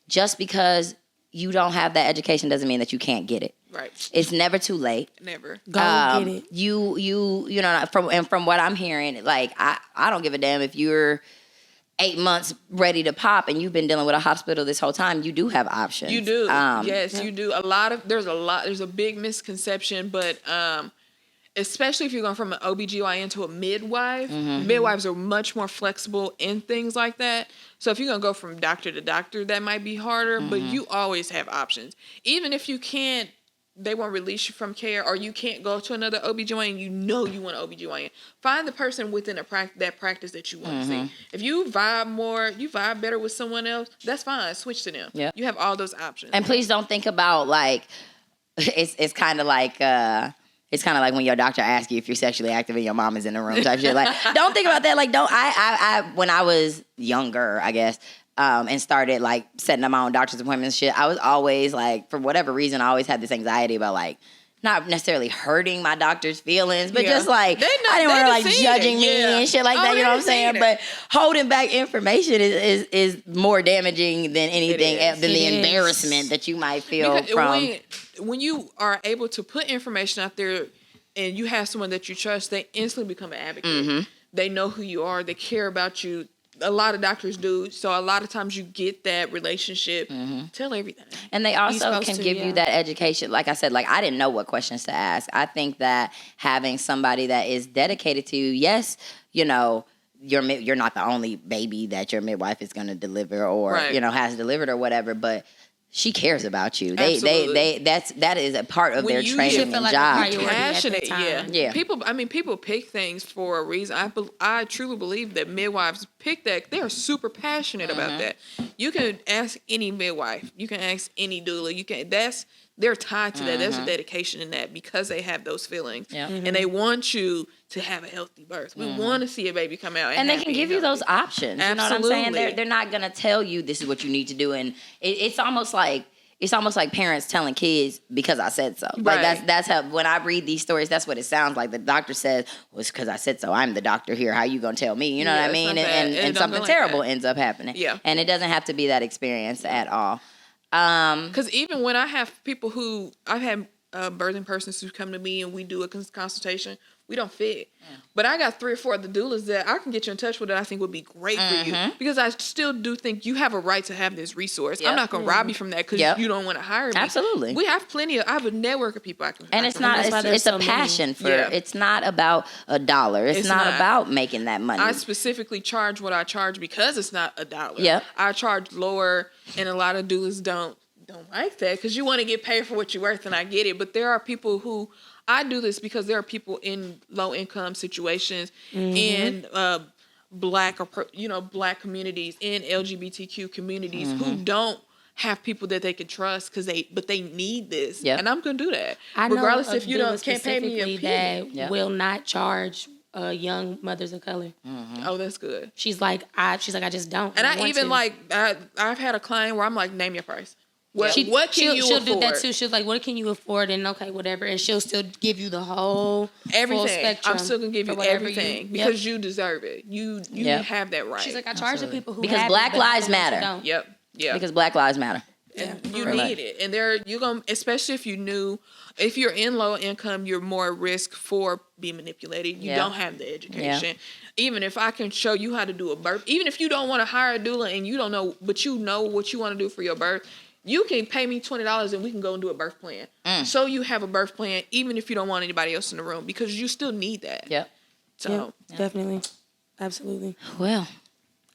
just because you don't have that education doesn't mean that you can't get it. Right. It's never too late. Never. Go get it. You know from what I'm hearing, like I don't give a damn if you're 8 months ready to pop and you've been dealing with a hospital this whole time. You do have options. You do. Yes, you do. There's a big misconception, but especially if you're going from an OBGYN to a midwife, midwives are much more flexible in things like that. So if you're going to go from doctor to doctor, that might be harder, but you always have options. Even if you can't, they won't release you from care, or you can't go to another OBGYN, you want an OBGYN. Find the person within that practice that you want to see. If you vibe better with someone else, that's fine. Switch to them. Yep. You have all those options. And please don't think about like it's kind of like when your doctor asks you if you're sexually active and your mom is in the room type shit. Like, don't think about that. Like, I when I was younger, I guess, and started like setting up my own doctor's appointments and shit, I was always like, for whatever reason, I always had this anxiety about like not necessarily hurting my doctor's feelings, but just like I didn't want her like judging me and shit like that. You know what I'm saying? But holding back information is more damaging than anything else, than the embarrassment that you might feel from. When you are able to put information out there and you have someone that you trust, they instantly become an advocate. They know who you are. They care about you. A lot of doctors do. So a lot of times you get that relationship. Tell everything. And they also can give you that education. Like I said, like I didn't know what questions to ask. I think that having somebody that is dedicated to you, yes, you know, you're not the only baby that your midwife is going to deliver or, you know, has delivered or whatever, but she cares about you. That is a part of their training and job. Passionate, yeah. People pick things for a reason. I truly believe that midwives pick that. They are super passionate about that. You can ask any midwife. You can ask any doula. They're tied to that. There's a dedication in that because they have those feelings. And they want you to have a healthy birth. We want to see a baby come out. And they can give you those options. You know what I'm saying? They're not going to tell you this is what you need to do. And it's almost like parents telling kids because I said so. Like that's how, when I read these stories, that's what it sounds like. The doctor says, well, it's because I said so. I'm the doctor here. How you going to tell me? You know what I mean? And something terrible ends up happening. Yeah. And it doesn't have to be that experience at all. Because even when I have people I've had birthing persons who come to me and we do a consultation, we don't fit. But I got 3 or 4 of the doulas that I can get you in touch with that I think would be great for you. Because I still do think you have a right to have this resource. I'm not going to rob you from that because you don't want to hire me. Absolutely. We have I have a network of people I can. And it's a passion for, it's not about $1. It's not about making that money. I specifically charge what I charge because it's not $1. Yep. I charge lower, and a lot of doulas don't like that because you want to get paid for what you're worth, and I get it. But there are people who, I do this because there are people in low income situations, in black communities, in LGBTQ communities who don't have people that they can trust but they need this, and I'm gonna do that. I know regardless if you can't pay me a penny. That will not charge young mothers of color. Oh, that's good. She's like I just don't. And I've had a client where I'm like, name your price. What can you afford? She'll do that too. She's like, what can you afford? And okay, whatever. And she'll still give you the whole full spectrum. I'm still gonna give you everything because you deserve it. You have that right. She's like, I charge the people who because Black Lives Matter. Yep. Because Black Lives Matter. And you need it. And you're gonna, especially if you're in low income, you're more at risk for being manipulated. You don't have the education. Even if I can show you how to do a birth, even if you don't want to hire a doula and you don't know, but you know what you want to do for your birth, you can pay me $20 and we can go and do a birth plan. So you have a birth plan, even if you don't want anybody else in the room, because you still need that. Yep. So definitely, absolutely. Well,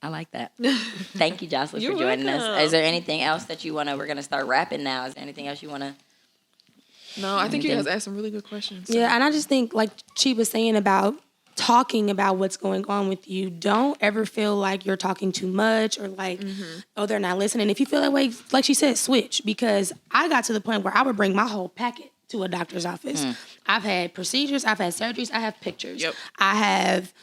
I like that. Thank you, Joslyn, for joining us. Is there anything else that you want to? We're gonna start wrapping now. Is there anything else you want to? No, I think you guys asked some really good questions. Yeah, and I just think, like she was saying about talking about what's going on with you, don't ever feel like you're talking too much or like, oh, they're not listening. If you feel that way, like she said, switch. Because I got to the point where I would bring my whole packet to a doctor's office. I've had procedures, I've had surgeries, I have pictures. Yep. I have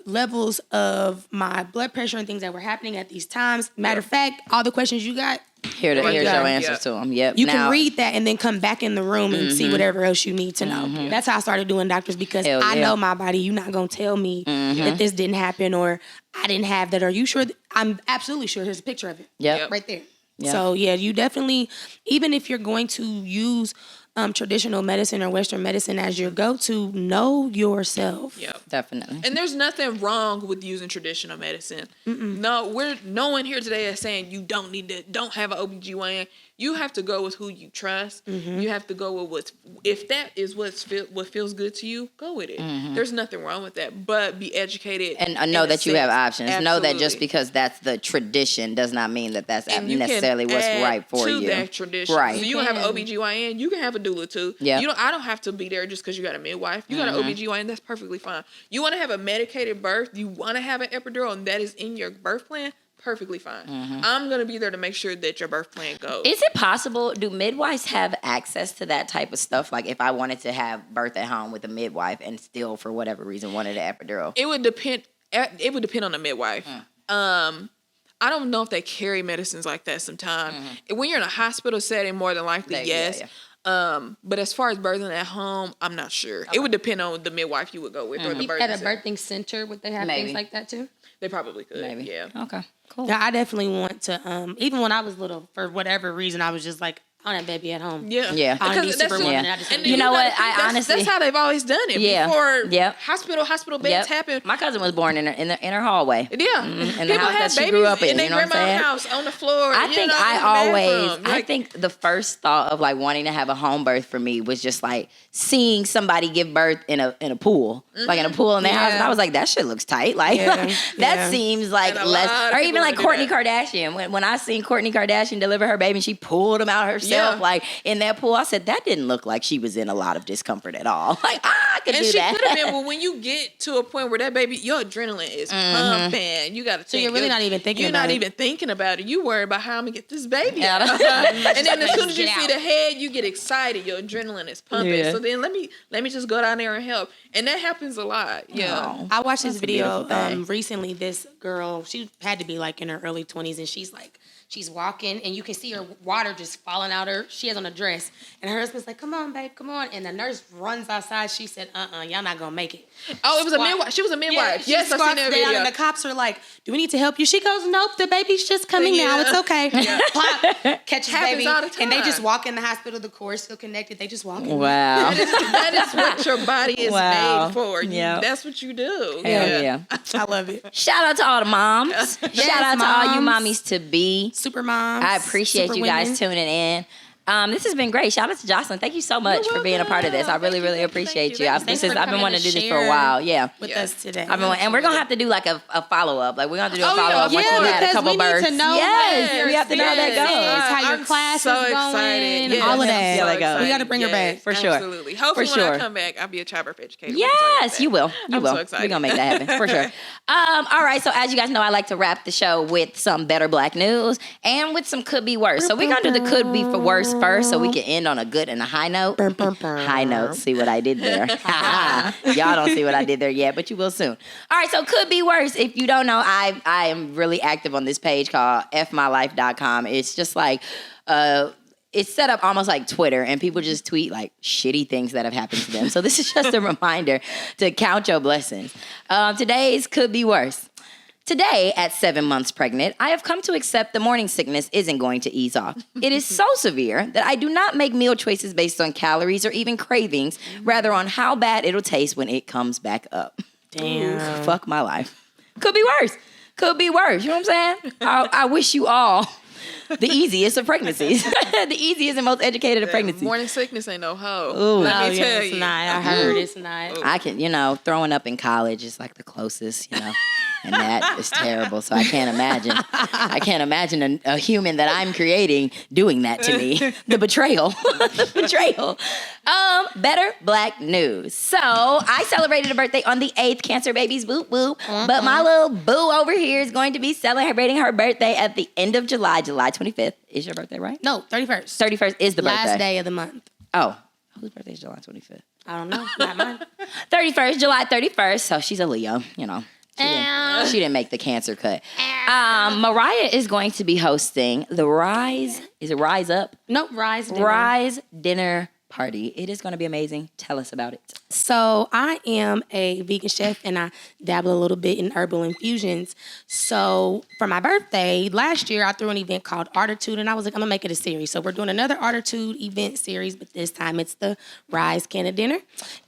levels of my blood pressure and things that were happening at these times. Matter of fact, all the questions you got, Here's your answers to them. Yep. you can read that and then come back in the room and see whatever else you need to know. That's how I started doing doctors, because I know my body. You're not going to tell me that this didn't happen or I didn't have that. Are you sure? I'm absolutely sure. Here's a picture of it. Yep. Right there. Yep. So, yeah, you definitely, even if you're going to use traditional medicine or Western medicine as your go-to, know yourself. Yep. Definitely. And there's nothing wrong with using traditional medicine. No, no one here today is saying you don't have an OBGYN. You have to go with who you trust. You have to go with if that is what feels good to you, go with it. There's nothing wrong with that, but be educated. And know that you have options. Absolutely. Know that just because that's the tradition does not mean that that's necessarily what's right for to you. That tradition. Right. So you don't have an OBGYN, you can have a doula too. Yeah. I don't have to be there just because you got a midwife. You got an OBGYN, that's perfectly fine. You want to have a medicated birth, you want to have an epidural, and that is in your birth plan, perfectly fine. I'm going to be there to make sure that your birth plan goes. Is it possible, do midwives have access to that type of stuff? Like if I wanted to have birth at home with a midwife and still, for whatever reason, wanted an epidural? It would depend on the midwife. I don't know if they carry medicines like that sometimes. When you're in a hospital setting, more than likely, yes. But as far as birthing at home, I'm not sure. Okay. It would depend on the midwife you would go with or the birthing At a birthing center, would they have things like that too? They probably could. Maybe. Yeah. Okay. Cool. Yeah, I definitely want to. Even when I was little, for whatever reason, I was just like, I don't have baby at home. Yeah. Yeah. I don't be Superwoman. I just and you know what? Honestly, that's how they've always done it. Yeah. Before hospital beds happen. My cousin was born in her hallway. Yeah. In the house that she grew up in. In their grandma's house on the floor. I think the first thought of like wanting to have a home birth for me was just like seeing somebody give birth in a pool, like in a pool in their house, and I was like, that shit looks tight. Like that seems like less, or even like Kourtney Kardashian. When I seen Kourtney Kardashian deliver her baby, and she pulled him out herself, like in that pool. I said that didn't look like she was in a lot of discomfort at all. Like I could do that. And she could have been. Well, when you get to a point where that baby, your adrenaline is pumping. You got to. So you're really not even thinking. You're about not it. even thinking about it. You worry about how I'm gonna get this baby out. And then as soon as you see the head, you get excited. Your adrenaline is pumping. Yeah. So then let me just go down there and help. And that happens a lot. Yeah. Oh, I watched this video recently. This girl, she had to be like in her early 20s, and she's walking, and you can see her water just falling out her. She has on a dress, and her husband's like, "Come on, babe, come on." And the nurse runs outside. She said, y'all not gonna make it. Oh, it was a midwife. She was a midwife. Yeah, yes, I seen that video. And the cops are like, "Do we need to help you?" She goes, "Nope, the baby's just coming now. It's okay." Plop, catches baby, all the time. And they just walk in the hospital. The cord still connected. They just walk in. Wow, that is what your body is made for. That's what you do. Yeah, I love it. Shout out to all the moms. Shout out to all you mommies to be. Super moms. I appreciate you guys tuning in. This has been great. Shout out to Joslyn. Thank you so much for being a part of this. I really, really appreciate you. I've been wanting to do this for a while. Yeah. With us today. And we're going to have to do like a follow-up. Like we're going to do a follow-up once you had a couple births. We need to know we have to know how that goes. How your class is going. Excited. All of that. So excited. We got to bring her back. For sure. Absolutely. Hopefully when I come back, I'll be a childbirth educator. Yes, you will. You will. So excited. We're going to make that happen. For sure. All right. So as you guys know, I like to wrap the show with some better Black news and with some could be worse. So we're going to do the could be for worse first so we can end on a good and a high note. High note. See what I did there? Y'all don't see what I did there yet, but you will soon. All right, so could be worse. If you don't know, I am really active on this page called fmylife.com. It's just like it's set up almost like Twitter, and people just tweet like shitty things that have happened to them. So this is just a reminder to count your blessings. Today's could be worse. Today, at 7 months pregnant, I have come to accept the morning sickness isn't going to ease off. It is so severe that I do not make meal choices based on calories or even cravings, rather on how bad it'll taste when it comes back up. Damn. Ooh, fuck my life. Could be worse. Could be worse. You know what I'm saying? I wish you all the easiest of pregnancies. The easiest and most educated of pregnancies. Morning sickness ain't no hoe. Ooh. Let me tell it's you. not. I heard it's not. I can, throwing up in college is like the closest, And that is terrible. So I can't imagine. I can't imagine a human that I'm creating doing that to me. The betrayal. The betrayal. Better Black news. So I celebrated a birthday on the 8th. Cancer babies, boo boo. But my little boo over here is going to be celebrating her birthday at the end of July. July 25th is your birthday, right? No, 31st. 31st is the birthday. Last day of the month. Oh, whose birthday is July 25th? I don't know. Not mine. 31st, July 31st. So she's a Leo, you know. She didn't make the Cancer cut. Mariah is going to be hosting the Rise. Is it Rise Up? Nope, Rise Dinner. Rise Dinner Party. It is going to be amazing. Tell us about it. So I am a vegan chef and I dabble a little bit in herbal infusions. So for my birthday, last year I threw an event called Artitude and I was like, I'm gonna make it a series. So we're doing another Artitude event series, but this time it's the Rise Canada Dinner.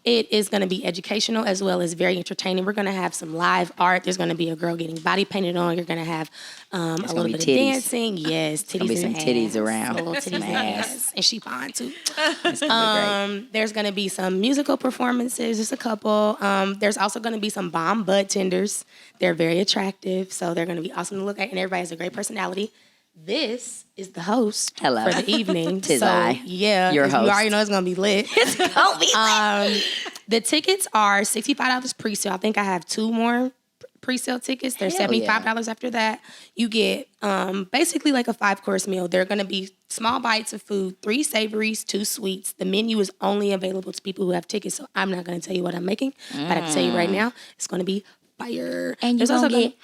It is gonna be educational as well as very entertaining. We're gonna have some live art. There's gonna be a girl getting body painted on. You're gonna have a little bit of dancing. Yes, titties be and some titties ass. around. A little titties Some and ass. ass. And she fine too. It's gonna be great. There's going to be some musical performances, just a couple. There's also going to be some bomb bud tenders. They're very attractive, so they're going to be awesome to look at, and everybody has a great personality. This is the host Hello. for the evening. Tis so, I, yeah, your you host. already know it's going to be lit. It's gonna be lit. The tickets are $65 pre-sale. I think I have 2 more pre-sale tickets. They're Hell $75 yeah. after that. You get basically like a 5-course meal. They're going to be small bites of food, 3 savories, 2 sweets. The menu is only available to people who have tickets, so I'm not going to tell you what I'm making. But I can tell you right now, it's going to be fire. And you're There's gonna also get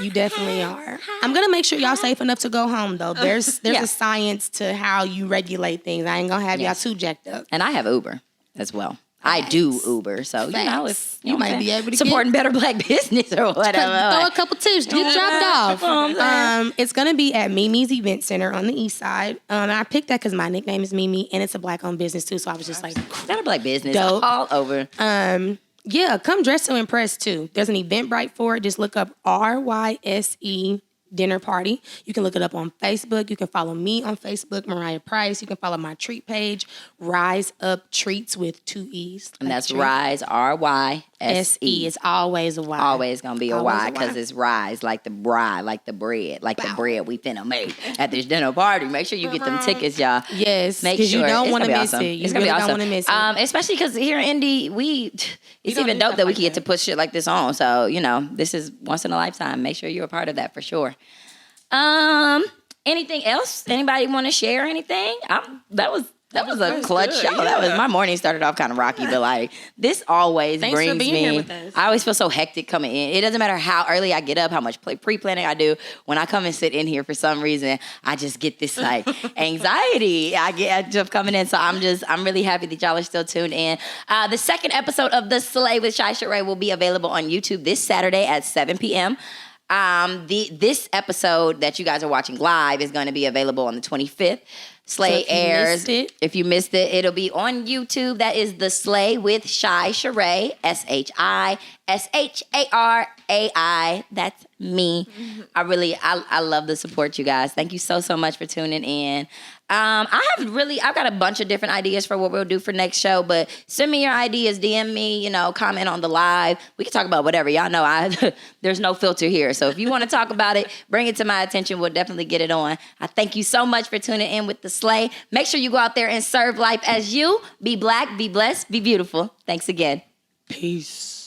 You definitely are. I'm going to make sure y'all safe enough to go home, though. There's Yeah. a science to how you regulate things. I ain't going to have Yes. y'all too jacked up. And I have Uber as well. I do Uber, so you know if You might be able to supporting better Black business or whatever. Throw a couple tips. Get dropped off. It's going to be at Mimi's Event Center on the east side. And I picked that because my nickname is Mimi, and it's a Black-owned business, too. So I was just like, Better Black business Dope. all over. yeah, come dressed to impress, too. There's an Eventbrite for it. Just look up RYSE Dinner Party. You can look it up on Facebook. You can follow me on Facebook, Mariah Price. You can follow my treat page, Rise Up Treats with 2 E's. And that's treat. Rise, RYSE. S-E. It's always a Y. Always gonna be a Always Y a because it's rise, like the bride, like the bread, like the bread we finna make at this dinner party. Make sure you get them tickets, y'all. Yes, Make because sure. you don't It's want to gonna be miss awesome. it. You It's gonna really be don't awesome. want to miss it. Especially because here in Indy, it's don't even do dope stuff that we like can get to that. put shit like this on. So, you know, this is once in a lifetime. Make sure you're a part of that for sure. Anything else? Anybody want to share anything? That was a clutch good, show. That was yeah. my morning started off kind of rocky, but like this always Thanks for brings being me. here with us. I always feel so hectic coming in. It doesn't matter how early I get up, how much pre-planning I do. When I come and sit in here for some reason, I just get this like anxiety. I get just coming in, so I'm really happy that y'all are still tuned in. The second episode of The Slay with Shi Rye will be available on YouTube this Saturday at 7 p.m. This episode that you guys are watching live is going to be available on the 25th. Slay if you airs. missed it- If you missed it, it'll be on YouTube. That is The Slay with Shi Rye, SHISHARAI. That's me. I love the support, you guys. Thank you so much for tuning in. I've got a bunch of different ideas for what we'll do for next show, but send me your ideas, DM me, comment on the live. We can talk about whatever. Y'all know there's no filter here. So if you want to talk about it, bring it to my attention. We'll definitely get it on. I thank you so much for tuning in with The Slay. Make sure you go out there and serve life as you. Be Black, be blessed, be beautiful. Thanks again. Peace.